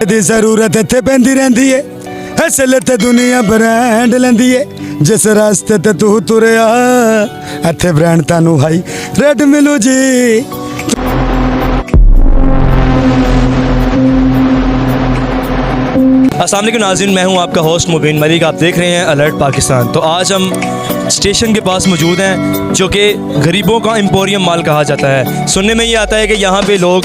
दी जरूरत इत्थे पैंदी रहंदी है, असल ते दुनिया ब्रांड लैंदी है। जिस रास्ते ते तू तुरिया इत्थे ब्रांड तानू हाई रेड मिलू जी। अस्सलाम वालेकुम नाज़रीन, मैं हूं आपका होस्ट मुबीन मलिक। आप देख रहे हैं अलर्ट पाकिस्तान। तो आज हम स्टेशन के पास मौजूद हैं जो कि गरीबों का एम्पोरियम माल कहा जाता है। सुनने में ये आता है कि यहाँ पे लोग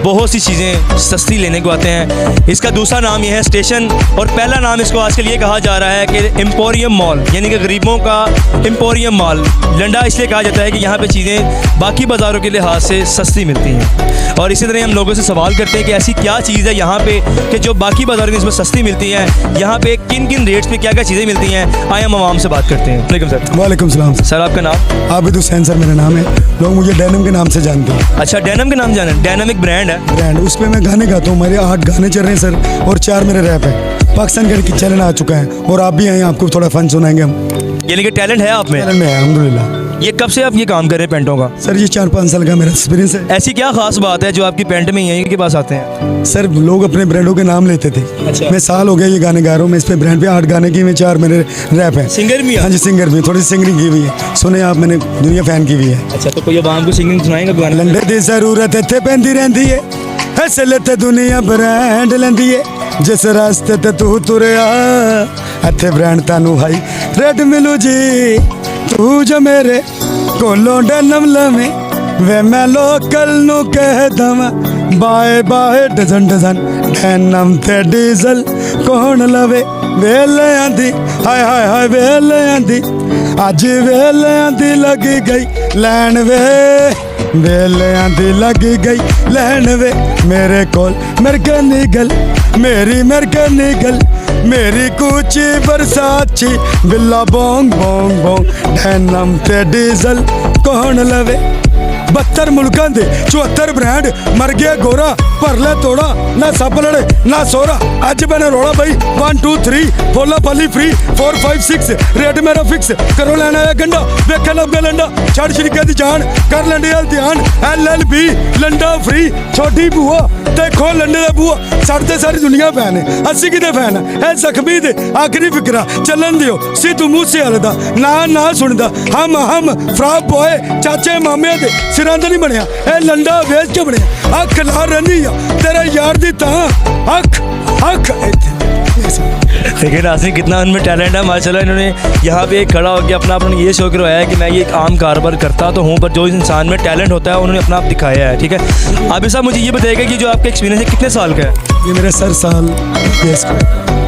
बहुत सी चीज़ें सस्ती लेने को आते हैं। इसका दूसरा नाम ये है स्टेशन, और पहला नाम इसको आजकल ये कहा जा रहा है कि एम्पोरियम मॉल, यानी कि गरीबों का एम्पोरियम मॉल। लंडा इसलिए कहा जाता है कि यहाँ पे चीज़ें बाकी बाज़ारों के लिहाज से सस्ती मिलती हैं। और इसी तरह हम लोगों से सवाल करते हैं कि ऐसी क्या चीज़ है यहाँ पे कि जो बाकी बाज़ारों में इसमें सस्ती मिलती है। यहाँ पे किन किन रेट्स पे क्या क्या चीज़ें मिलती हैं, आए हम आवाम से बात करते हैं। वालेकुम सर। वालेकुम सलाम सर आपका नाम? आबिद हुसैन सर मेरा नाम है। लोग मुझे डेनिम के नाम से जानते हैं। अच्छा, डेनिम के नाम जाने? डेनिम एक ब्रांड है। ब्रांड, उस पर मैं गाने गाता हूँ। मेरे 8 गाने चल रहे हैं सर, और 4 मेरे रैप है। पाकिस्तान का चैनल आ चुका है, और आप भी आए, आपको थोड़ा फन सुनाएंगे हम। यानी कि टैलेंट है आप में? चैनल में है अल्हम्दुलिल्लाह। ये कब से आप ये काम कर रहे हैं पेंटों का? सर ये 4-5 साल का मेरा एक्सपीरियंस है। ऐसी क्या खास बात है जो आपकी पेंट में यहीं के पास आते हैं? सर लोग अपने ब्रांडों के नाम लेते थे। अच्छा। मैं साल हो गया ये गाने गा रहा हूँ। मैं इस पे ब्रांड पे 8 गाने की, में 4 मेरे रैप हैं। सिंगर भी है? हाँ जी, सिंगर भी, थोड़ी सिंगिंग की हुई है। सुने आप, मैंने दुनिया फैन की हुई है। अच्छा, तो कोई आवाम को सिंगिंग सुनाएंगे गाने? लंडे दी जरूरत इत्थे पैंदी रहंदी है, असल ते दुनिया ब्रांड लैंदी है। जिस रास्ते ते तू तुरिया इत्थे ब्रांड तानू हाई रेड मिलू जी। तू जो मेरे कोलों डेनिम लवे वे मैं लोकल नू कह दवा, बाए बाए डजन डजन डेनिम ते डीजल कौन लवे। वेले आंदी हाय हाय हाय, वेले आंदी अज वेले आंदी लगी गई लैन वे, वेले आंदी लगी गई लैन वे। मेरे कोल मेरे निगल मेरी मेरे निगल, मेरी कूची बरसाची बिल्ला बोंग बोंग बोंग, डेनिम ते डीजल कौन लवे। 72 मुल्कां दे 74 ब्रांड, मर गया गोरा भर ले तोड़ा, ना सब लड़े ना सोरा। अज मैंने रोड़ा भाई 1 2 3 फोला पली फ्री 4 5 6 रेट मेरा फिक्स। करो लेना है गंडा वेखे लब गया लंडा, छड़ छिड़के दी जान कर लंडे वाल ध्यान। LLB लंडा फ्री, छोटी बुआ देखो लंडे दा बुआ। साढ़े सारी दुनिया फैन है, अस्सी किते फैन है। जख्मी दे आखिरी फिक्रा चलन दियो, सिद्धू मूसे वाले दा ना सुनदा। हम फ्रॉक बॉय चाचे मामे दे सिरां दा नहीं बनया, ए लंडा वेच के बनया। अख ला रनी तेरे यार दी तां अख अख। लेकिन नाज़रीन कितना उनमें टैलेंट है माशाल्लाह। इन्होंने यहाँ पे खड़ा होकर अपना ये शो करवाया है कि मैं ये एक आम कारोबार करता तो हूँ, पर जो इंसान में टैलेंट होता है उन्होंने अपना आप दिखाया है। ठीक है, आबिद साहब मुझे ये बताइएगा कि जो आपका एक्सपीरियंस है कितने साल का है? ये मेरे साल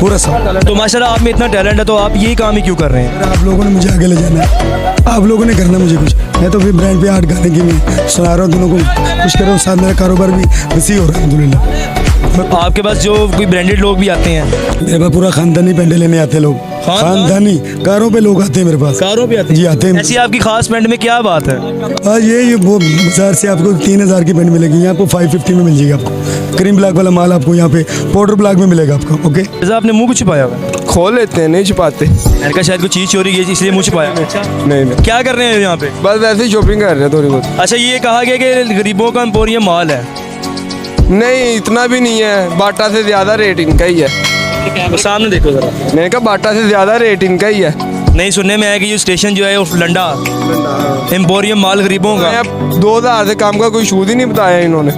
पूरा साल। तो माशाल्लाह आप में इतना टैलेंट है, तो आप यही काम ही क्यों कर रहे हैं? आप लोगों ने मुझे आगे ले जाना है, आप लोगों ने करना मुझे कुछ। मैं तो फिर ब्रांड पे 8 गाने की मैं सुना रहा हूँ, दोनों को कुछ कर रहा हूँ, साथ मेरा कारोबार भी वसी हो रहा है अल्हम्दुलिल्लाह। आपके पास जो कोई ब्रांडेड लोग भी आते हैं? मेरे पास पूरा खानदानी पेंटे लेने आते हैं लोग। खानदानी कारों पे लोग आते हैं मेरे पास। कारों पे आते हैं? जी आते हैं। ऐसी आपकी खास पेंट में क्या बात है? आज ये वो बाजार से आपको 3000 की पेंट मिलेगी, यहाँ आपको 550 में मिल जाएगी। आपको क्रीम ब्लैक वाला माल आपको यहाँ पे पाउडर ब्लैक में मिलेगा आपको। ओके, आपने मुंह को छुपाया हुआ? खोल लेते हैं, नहीं छुपाते। मैंने कहा शायद कोई चीज़ चोरी की इसलिए मुंह छुपाया। नहीं क्या कर रहे हैं यहाँ पे? बस वैसे ही शॉपिंग कर रहे हैं थोड़ी बहुत। अच्छा, ये कहा गया कि गरीबों का एम्पोरियम मॉल है। नहीं इतना भी नहीं है, बाटा से ज़्यादा रेट इनका ही है। सामने देखो जरा। मैंने कहा बाटा से ज़्यादा रेट इनका ही है। नहीं, सुनने में आया कि ये स्टेशन जो है वो लंडा एम्पोरियम मॉल गरीबों का। 2000 से काम का कोई शूज ही नहीं बताया इन्होंने।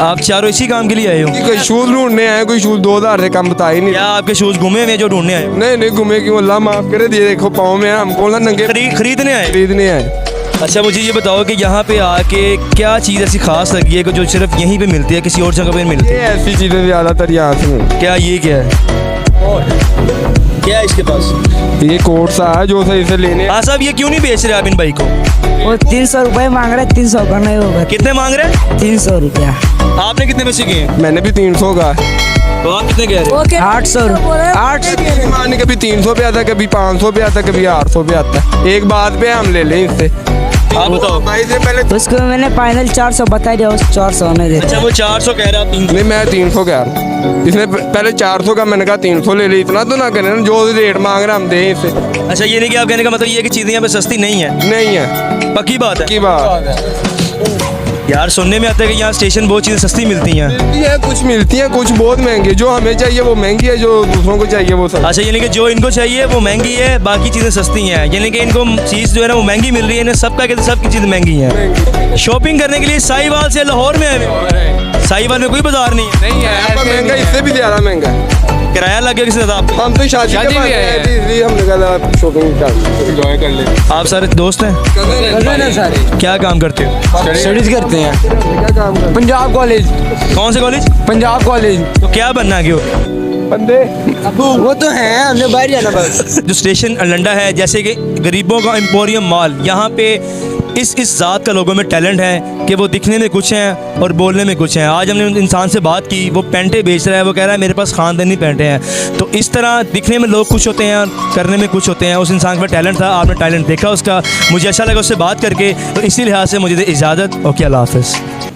आप चारों इसी काम के लिए आए हो? कोई शूज ढूंढने आए, कोई शूज 2000 से कम बताया ही नहीं। क्या आपके शूज घूमे हुए जो ढूंढने आए? नहीं घूमे क्यों, अल्लाह माफ करे। ये देखो पाँव में हमको ना नंगे खरीदने आए? खरीदने आए। अच्छा, मुझे ये बताओ कि यहाँ पे आके क्या चीज़ ऐसी खास लगी है कि जो सिर्फ यहीं पे मिलती है, किसी और जगह पे मिलती ये ऐसी चीज़ें ज़्यादातर यहाँ से मिलती। क्या ये क्या है? क्या है इसके पास? ये कोट सा है जो सही से लेने। हाँ साहब, ये क्यों नहीं बेच रहे आप इन बाइक को? वो 300 रुपये मांग रहे, 300 का नहीं होगा। कितने मांग रहे हैं? 300 रुपया। आपने कितने पैसे किए? मैंने भी 300 का। तो आप कितने कह रहे हो? 800 800 माने कभी 300 पे आता, कभी 500 पे आता, कभी 800 पे आता। एक बात पे हम ले लें इससे। आप बताओ। भाई से पहले उसको मैंने फाइनल 400 बता दिया, उस 400 नहीं देता। अच्छा, वो 400 कह रहा, आप 300? नहीं मैं 300 कह रहा हूँ। इसने पहले 400 का, मैंने कहा 300 ले ली। इतना तो ना करें ना, जो रेट मांग रहे हम दें इससे। अच्छा, ये नहीं कि आप कहने का मतलब ये है कि चीज़ें यहाँ पे सस्ती नहीं है? नहीं है, पक्की बात है? की बात। यार सुनने में आता है कि यहाँ स्टेशन बहुत चीज़ें सस्ती मिलती हैं। मिलती हैं कुछ बहुत महंगी, जो हमें चाहिए वो महंगी है, जो दूसरों को चाहिए वो सस्ती। अच्छा, यानी कि जो इनको चाहिए वो महंगी है, बाकी चीज़ें सस्ती हैं, यानी कि इनको चीज़ जो है ना वो महंगी मिल रही है, इन्हें सबका कहते सबकी चीज़ें महंगी हैं। शॉपिंग करने के लिए साहिवाल से लाहौर में आए। साहिवाल में कोई बाजार नहीं है। नहीं है, महंगा, इससे भी ज़्यादा महंगा है। किराया लग गया किसी ज्यादा आपको? हम तो शादी शादी के बाद में आए आए हैं। थे, इसलिए हमने कहा शॉपिंग एंजॉय कर ले। आप सारे दोस्त हैं? क्या काम करते हो? स्टडीज करते हैं क्या काम कर पंजाब कॉलेज। कौन से कॉलेज? पंजाब कॉलेज। तो क्या बनना है? बंदे वो तो है, हमने बाहर जाना बस। जो स्टेशन अरलंडा है, जैसे कि गरीबों का एम्पोरियम मॉल, यहाँ पे इस ज़ात का लोगों में टैलेंट है कि वो दिखने में कुछ हैं और बोलने में कुछ हैं। आज हमने उन इंसान से बात की, वो पेंटे बेच रहा है, वो कह रहा है मेरे पास ख़ानदानी पेंटे हैं। तो इस तरह दिखने में लोग कुछ होते हैं और करने में कुछ होते हैं। उस इंसान का टैलेंट था, आपने टैलेंट देखा उसका, मुझे अच्छा लगा उससे बात करके। तो इसी लिहाज से मुझे दे इजाज़त। ओके, अल्लाह हाफ़िज़।